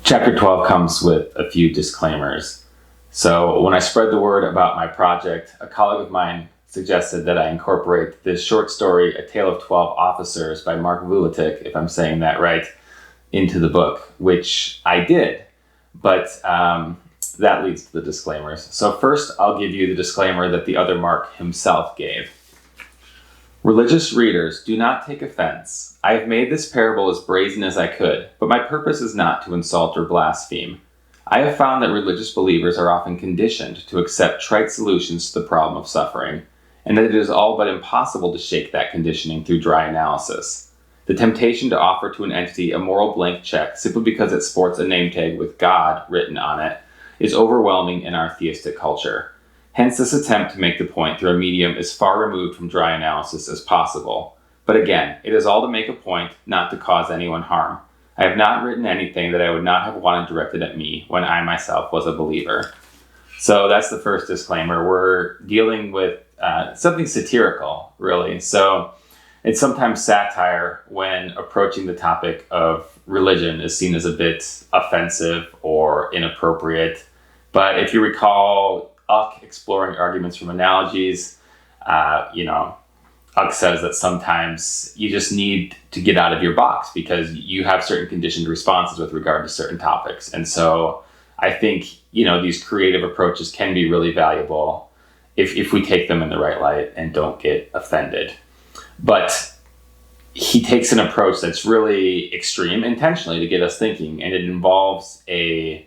Chapter 12 comes with a few disclaimers. So when I spread the word about my project, a colleague of mine suggested that I incorporate this short story, A Tale of 12 Officers by Mark Reinholz, if I'm saying that right, into the book, which I did. But that leads to the disclaimers. So first, I'll give you the disclaimer that the other Mark himself gave. Religious readers, do not take offense. I have made this parable as brazen as I could, but my purpose is not to insult or blaspheme. I have found that religious believers are often conditioned to accept trite solutions to the problem of suffering, and that it is all but impossible to shake that conditioning through dry analysis. The temptation to offer to an entity a moral blank check simply because it sports a name tag with God written on it is overwhelming in our theistic culture. Hence, this attempt to make the point through a medium as far removed from dry analysis as possible. But again, it is all to make a point, not to cause anyone harm. I have not written anything that I would not have wanted directed at me when I myself was a believer. So that's the first disclaimer. We're dealing with something satirical, really. So it's sometimes satire when approaching the topic of religion is seen as a bit offensive or inappropriate. But if you recall Uck exploring arguments from analogies, Uck says that sometimes you just need to get out of your box because you have certain conditioned responses with regard to certain topics. And so I think, these creative approaches can be really valuable if we take them in the right light and don't get offended. But he takes an approach that's really extreme intentionally to get us thinking, and it involves a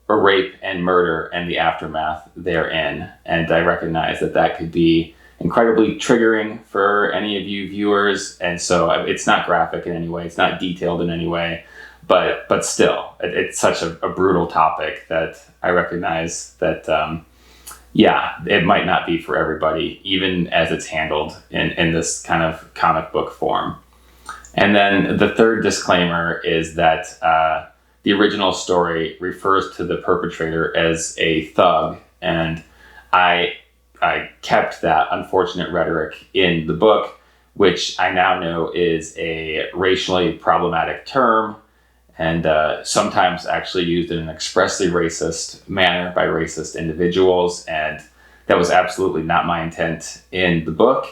rape and murder and the aftermath therein. And I recognize that could be incredibly triggering for any of you viewers. And so it's not graphic in any way. It's not detailed in any way. But still, it's such a brutal topic that I recognize that, it might not be for everybody, even as it's handled in this kind of comic book form. And then the third disclaimer is that the original story refers to the perpetrator as a thug, and I kept that unfortunate rhetoric in the book, which I now know is a racially problematic term, and sometimes actually used in an expressly racist manner by racist individuals, and that was absolutely not my intent in the book.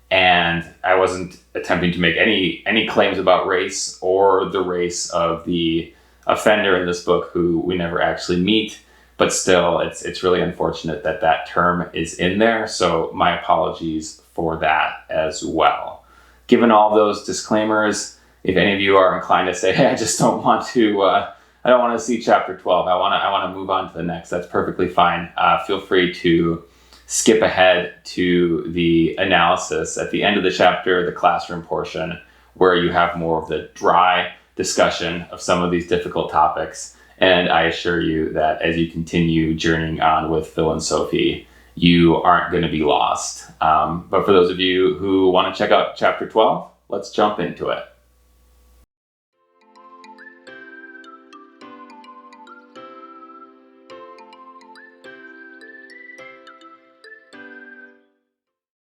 And I wasn't attempting to make any claims about race or the race of the offender in this book, who we never actually meet, but still it's really unfortunate that term is in there. So my apologies for that as well. Given all those disclaimers, if any of you are inclined to say, hey, I just don't want to, I don't want to see chapter 12. I want to move on to the next. That's perfectly fine. Feel free to skip ahead to the analysis at the end of the chapter, the classroom portion, where you have more of the dry discussion of some of these difficult topics. And I assure you that as you continue journeying on with Phil and Sophie, you aren't going to be lost. But for those of you who want to check out chapter 12, let's jump into it.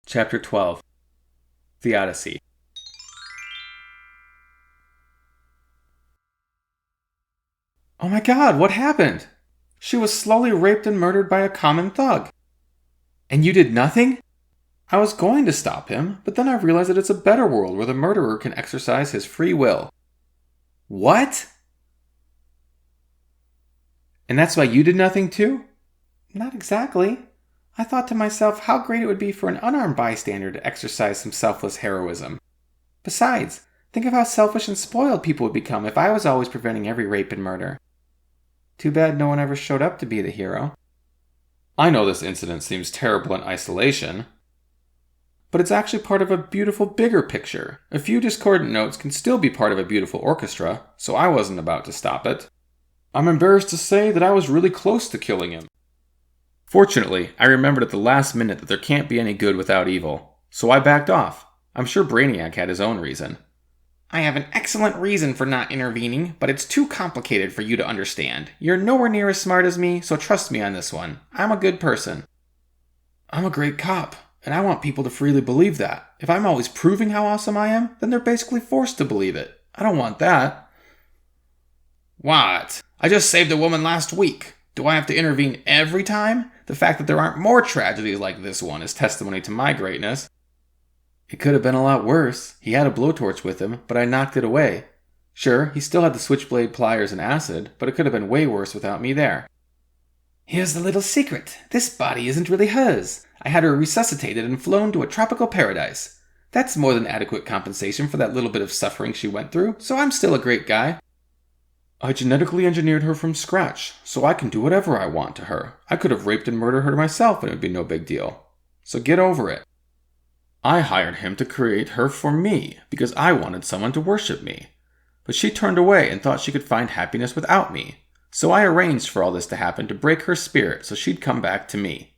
Chapter 12, Theodicy. Oh my God, what happened? She was slowly raped and murdered by a common thug. And you did nothing? I was going to stop him, but then I realized that it's a better world where the murderer can exercise his free will. What? And that's why you did nothing too? Not exactly. I thought to myself how great it would be for an unarmed bystander to exercise some selfless heroism. Besides, think of how selfish and spoiled people would become if I was always preventing every rape and murder. Too bad no one ever showed up to be the hero. I know this incident seems terrible in isolation, but it's actually part of a beautiful bigger picture. A few discordant notes can still be part of a beautiful orchestra, so I wasn't about to stop it. I'm embarrassed to say that I was really close to killing him. Fortunately, I remembered at the last minute that there can't be any good without evil, so I backed off. I'm sure Brainiac had his own reason. I have an excellent reason for not intervening, but it's too complicated for you to understand. You're nowhere near as smart as me, so trust me on this one. I'm a good person. I'm a great cop, and I want people to freely believe that. If I'm always proving how awesome I am, then they're basically forced to believe it. I don't want that. What? I just saved a woman last week. Do I have to intervene every time? The fact that there aren't more tragedies like this one is testimony to my greatness. It could have been a lot worse. He had a blowtorch with him, but I knocked it away. Sure, he still had the switchblade, pliers, and acid, but it could have been way worse without me there. Here's the little secret. This body isn't really hers. I had her resuscitated and flown to a tropical paradise. That's more than adequate compensation for that little bit of suffering she went through, so I'm still a great guy. I genetically engineered her from scratch, so I can do whatever I want to her. I could have raped and murdered her myself and it would be no big deal. So get over it. I hired him to create her for me, because I wanted someone to worship me. But she turned away and thought she could find happiness without me. So I arranged for all this to happen to break her spirit so she'd come back to me.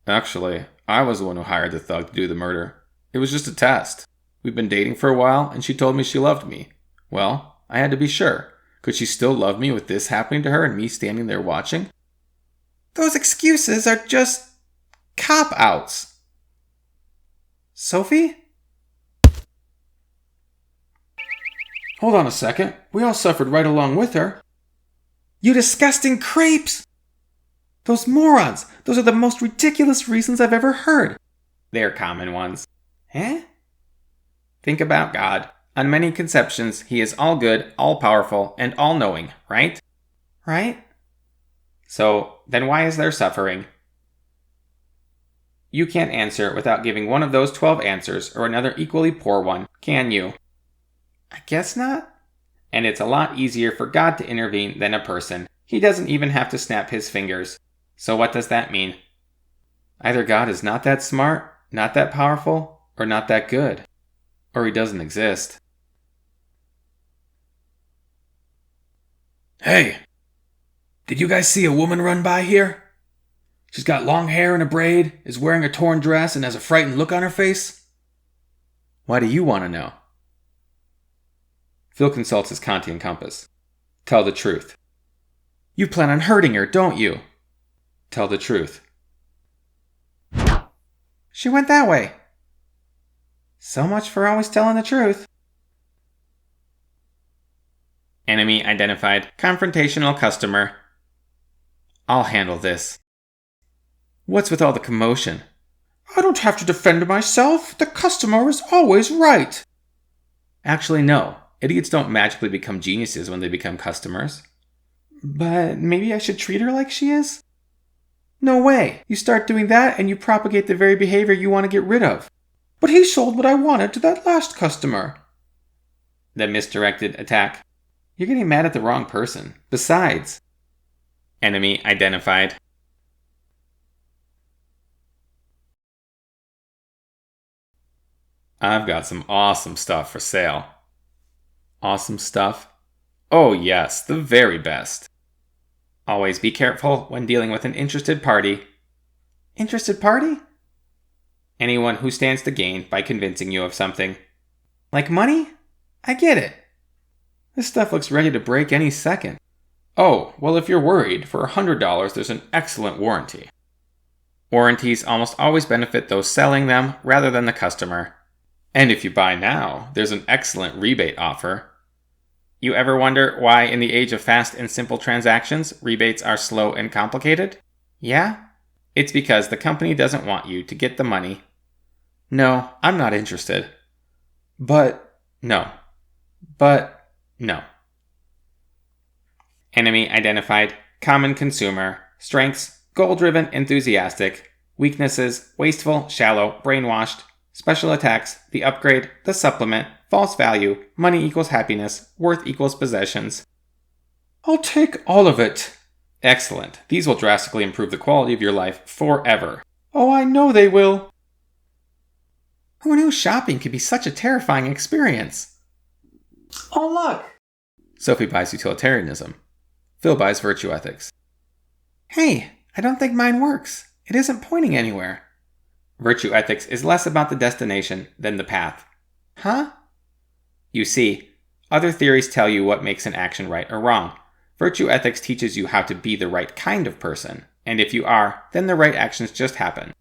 Actually, I was the one who hired the thug to do the murder. It was just a test. We'd been dating for a while and she told me she loved me. Well, I had to be sure. Could she still love me with this happening to her and me standing there watching? Those excuses are just cop-outs. Sophie? Hold on a second. We all suffered right along with her. You disgusting crepes! Those morons! Those are the most ridiculous reasons I've ever heard. They're common ones. Eh? Think about God. On many conceptions, he is all good, all powerful, and all knowing, right? Right? So, then why is there suffering? You can't answer without giving one of those 12 answers or another equally poor one, can you? I guess not. And it's a lot easier for God to intervene than a person. He doesn't even have to snap his fingers. So what does that mean? Either God is not that smart, not that powerful, or not that good. Or he doesn't exist. Hey! Did you guys see a woman run by here? She's got long hair and a braid, is wearing a torn dress, and has a frightened look on her face? Why do you want to know? Phil consults his Kantian compass. Tell the truth. You plan on hurting her, don't you? Tell the truth. She went that way. So much for always telling the truth. Enemy identified. Confrontational customer. I'll handle this. What's with all the commotion? I don't have to defend myself. The customer is always right. Actually, no. Idiots don't magically become geniuses when they become customers. But maybe I should treat her like she is? No way. You start doing that and you propagate the very behavior you want to get rid of. But he sold what I wanted to that last customer. The misdirected attack. You're getting mad at the wrong person. Besides. Enemy identified. I've got some awesome stuff for sale. Awesome stuff? Oh yes, the very best. Always be careful when dealing with an interested party. Interested party? Anyone who stands to gain by convincing you of something. Like money? I get it. This stuff looks ready to break any second. Oh, well if you're worried, for $100 there's an excellent warranty. Warranties almost always benefit those selling them rather than the customer. And if you buy now, there's an excellent rebate offer. You ever wonder why in the age of fast and simple transactions, rebates are slow and complicated? Yeah? It's because the company doesn't want you to get the money. No, I'm not interested. But, no. But, no. Enemy identified. Common consumer. Strengths: goal-driven, enthusiastic. Weaknesses: wasteful, shallow, brainwashed. Special attacks: the upgrade, the supplement, false value, money equals happiness, worth equals possessions. I'll take all of it. Excellent. These will drastically improve the quality of your life forever. Oh, I know they will. Who knew shopping could be such a terrifying experience? Oh, look! Sophie buys utilitarianism. Phil buys virtue ethics. Hey, I don't think mine works. It isn't pointing anywhere. Virtue ethics is less about the destination than the path. Huh? You see, other theories tell you what makes an action right or wrong. Virtue ethics teaches you how to be the right kind of person, and if you are, then the right actions just happen.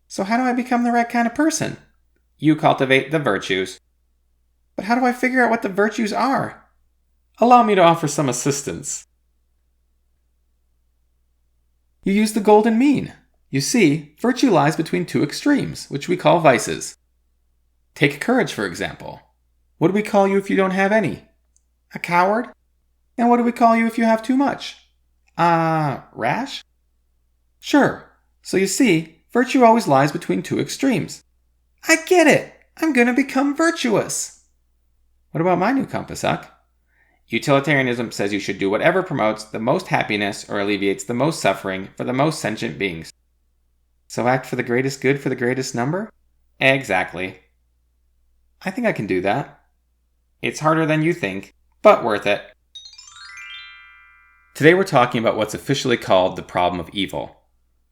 So how do I become the right kind of person? You cultivate the virtues. But how do I figure out what the virtues are? Allow me to offer some assistance. You use the golden mean. You see, virtue lies between two extremes, which we call vices. Take courage, for example. What do we call you if you don't have any? A coward? And what do we call you if you have too much? Rash? Sure. So you see, virtue always lies between two extremes. I get it! I'm gonna become virtuous! What about my new compass, Huck? Utilitarianism says you should do whatever promotes the most happiness or alleviates the most suffering for the most sentient beings. So act for the greatest good for the greatest number? Exactly. I think I can do that. It's harder than you think, but worth it. Today we're talking about what's officially called the problem of evil.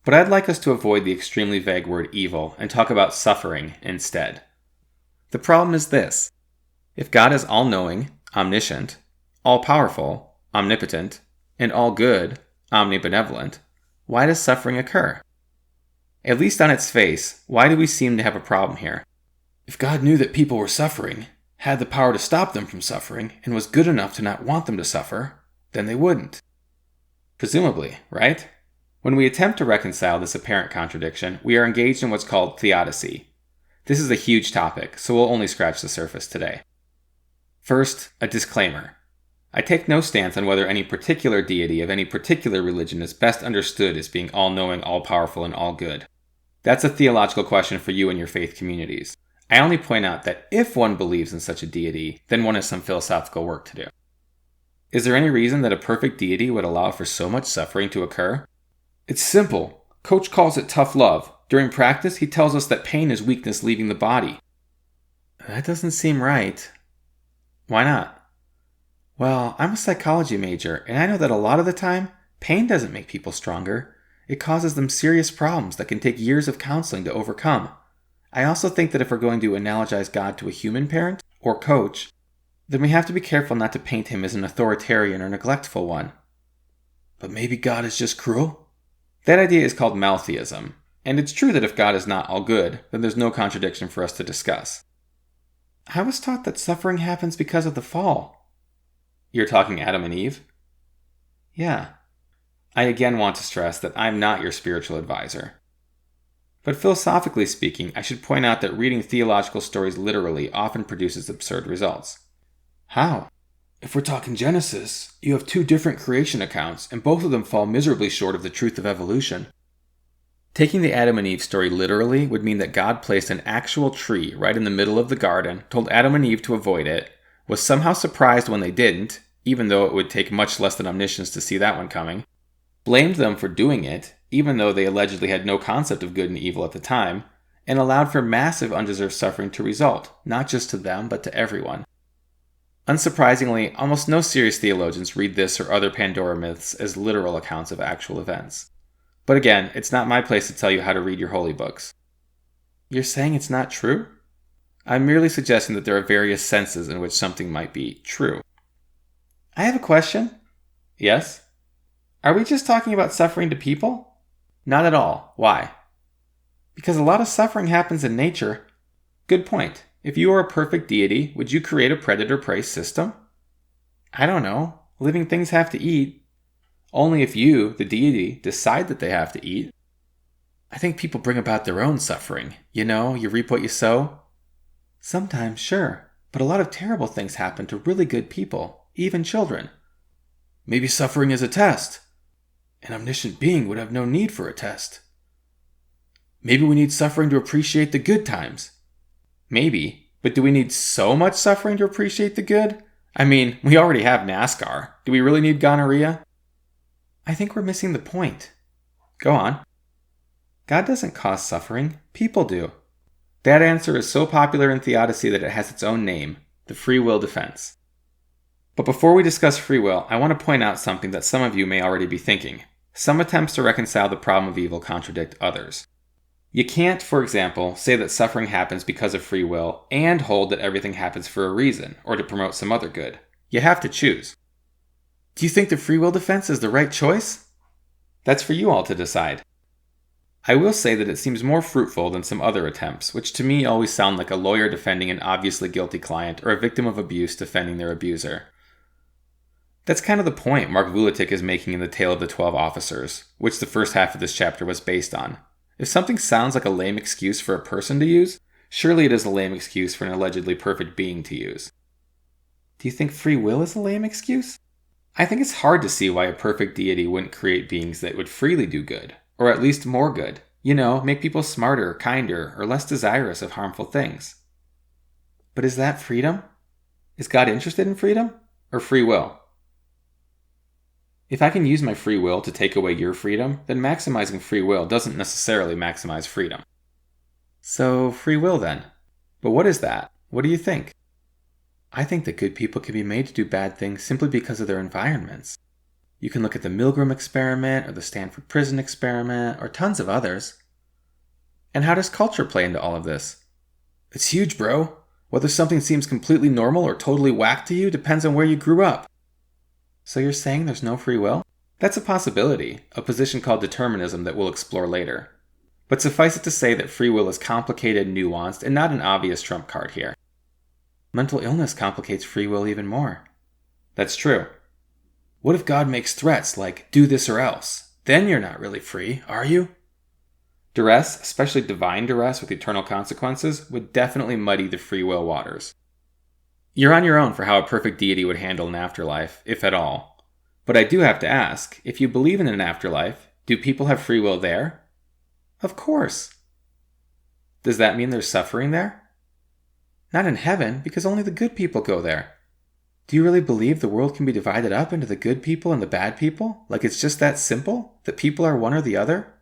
But I'd like us to avoid the extremely vague word evil and talk about suffering instead. The problem is this. If God is all-knowing, omniscient, all-powerful, omnipotent, and all-good, omnibenevolent, why does suffering occur? At least on its face, why do we seem to have a problem here? If God knew that people were suffering, had the power to stop them from suffering, and was good enough to not want them to suffer, then they wouldn't. Presumably, right? When we attempt to reconcile this apparent contradiction, we are engaged in what's called Theodicy. This is a huge topic, so we'll only scratch the surface today. First, a disclaimer. I take no stance on whether any particular deity of any particular religion is best understood as being all-knowing, all-powerful, and all-good. That's a theological question for you and your faith communities. I only point out that if one believes in such a deity, then one has some philosophical work to do. Is there any reason that a perfect deity would allow for so much suffering to occur? It's simple. Coach calls it tough love. During practice, he tells us that pain is weakness leaving the body. That doesn't seem right. Why not? Well, I'm a psychology major, and I know that a lot of the time, pain doesn't make people stronger. It causes them serious problems that can take years of counseling to overcome. I also think that if we're going to analogize God to a human parent, or coach, then we have to be careful not to paint him as an authoritarian or neglectful one. But maybe God is just cruel? That idea is called maltheism, and it's true that if God is not all good, then there's no contradiction for us to discuss. I was taught that suffering happens because of the fall. You're talking Adam and Eve? Yeah. I again want to stress that I'm not your spiritual advisor. But philosophically speaking, I should point out that reading theological stories literally often produces absurd results. How? If we're talking Genesis, you have two different creation accounts, and both of them fall miserably short of the truth of evolution. Taking the Adam and Eve story literally would mean that God placed an actual tree right in the middle of the garden, told Adam and Eve to avoid it, was somehow surprised when they didn't, even though it would take much less than omniscience to see that one coming, blamed them for doing it, even though they allegedly had no concept of good and evil at the time, and allowed for massive undeserved suffering to result, not just to them, but to everyone. Unsurprisingly, almost no serious theologians read this or other Pandora myths as literal accounts of actual events. But again, it's not my place to tell you how to read your holy books. You're saying it's not true? I'm merely suggesting that there are various senses in which something might be true. I have a question. Yes? Are we just talking about suffering to people? Not at all. Why? Because a lot of suffering happens in nature. Good point. If you were a perfect deity, would you create a predator-prey system? I don't know. Living things have to eat. Only if you, the deity, decide that they have to eat. I think people bring about their own suffering. You know, you reap what you sow. Sometimes, sure. But a lot of terrible things happen to really good people, even children. Maybe suffering is a test. An omniscient being would have no need for a test. Maybe we need suffering to appreciate the good times. Maybe, but do we need so much suffering to appreciate the good? I mean, we already have NASCAR. Do we really need gonorrhea? I think we're missing the point. Go on. God doesn't cause suffering. People do. That answer is so popular in Theodicy that it has its own name, the free will defense. But before we discuss free will, I want to point out something that some of you may already be thinking. Some attempts to reconcile the problem of evil contradict others. You can't, for example, say that suffering happens because of free will and hold that everything happens for a reason or to promote some other good. You have to choose. Do you think the free will defense is the right choice? That's for you all to decide. I will say that it seems more fruitful than some other attempts, which to me always sound like a lawyer defending an obviously guilty client or a victim of abuse defending their abuser. That's kind of the point Mark Vuletic is making in The Tale of the 12 Officers, which the first half of this chapter was based on. If something sounds like a lame excuse for a person to use, surely it is a lame excuse for an allegedly perfect being to use. Do you think free will is a lame excuse? I think it's hard to see why a perfect deity wouldn't create beings that would freely do good, or at least more good. Make people smarter, kinder, or less desirous of harmful things. But is that freedom? Is God interested in freedom? Or free will? If I can use my free will to take away your freedom, then maximizing free will doesn't necessarily maximize freedom. So, free will then. But what is that? What do you think? I think that good people can be made to do bad things simply because of their environments. You can look at the Milgram experiment, or the Stanford prison experiment, or tons of others. And how does culture play into all of this? It's huge, bro. Whether something seems completely normal or totally whack to you depends on where you grew up. So you're saying there's no free will? That's a possibility, a position called determinism that we'll explore later. But suffice it to say that free will is complicated, nuanced, and not an obvious trump card here. Mental illness complicates free will even more. That's true. What if God makes threats like, do this or else? Then you're not really free, are you? Duress, especially divine duress with eternal consequences, would definitely muddy the free will waters. You're on your own for how a perfect deity would handle an afterlife, if at all. But I do have to ask, if you believe in an afterlife, do people have free will there? Of course. Does that mean there's suffering there? Not in heaven, because only the good people go there. Do you really believe the world can be divided up into the good people and the bad people? Like it's just that simple? That people are one or the other?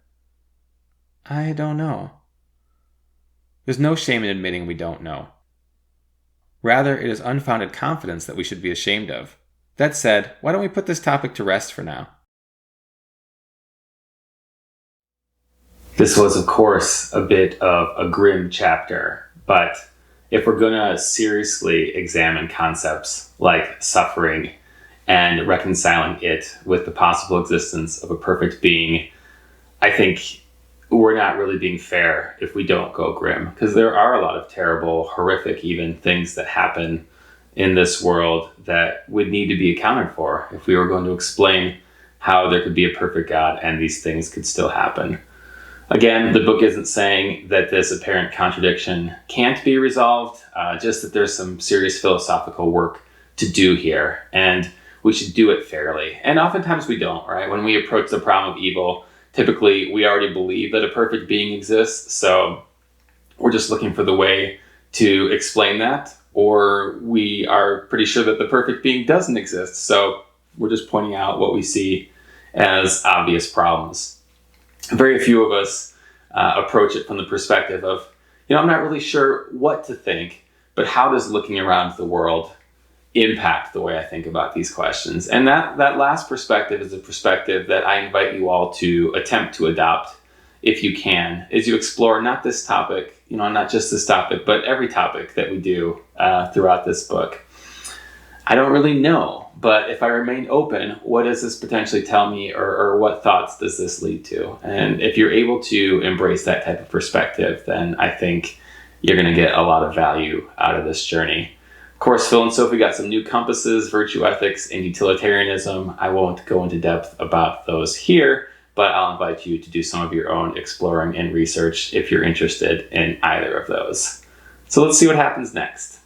I don't know. There's no shame in admitting we don't know. Rather, it is unfounded confidence that we should be ashamed of. That said, why don't we put this topic to rest for now? This was, of course, a bit of a grim chapter, but if we're going to seriously examine concepts like suffering and reconciling it with the possible existence of a perfect being, I think we're not really being fair if we don't go grim, because there are a lot of terrible, horrific even things that happen in this world that would need to be accounted for if we were going to explain how there could be a perfect God and these things could still happen. Again, the book isn't saying that this apparent contradiction can't be resolved, just that there's some serious philosophical work to do here, and we should do it fairly. And oftentimes we don't, right? When we approach the problem of evil, typically we already believe that a perfect being exists, so we're just looking for the way to explain that, or we are pretty sure that the perfect being doesn't exist, so we're just pointing out what we see as obvious problems. Very few of us approach it from the perspective of, I'm not really sure what to think, but how does looking around the world impact the way I think about these questions? And that last perspective is a perspective that I invite you all to attempt to adopt if you can, as you explore not this topic, not just this topic, but every topic that we do throughout this book. I don't really know, but if I remain open, what does this potentially tell me, or what thoughts does this lead to? And if you're able to embrace that type of perspective, then I think you're going to get a lot of value out of this journey. Of course, Phil and Sophie got some new compasses, virtue ethics, and utilitarianism. I won't go into depth about those here, but I'll invite you to do some of your own exploring and research if you're interested in either of those. So let's see what happens next.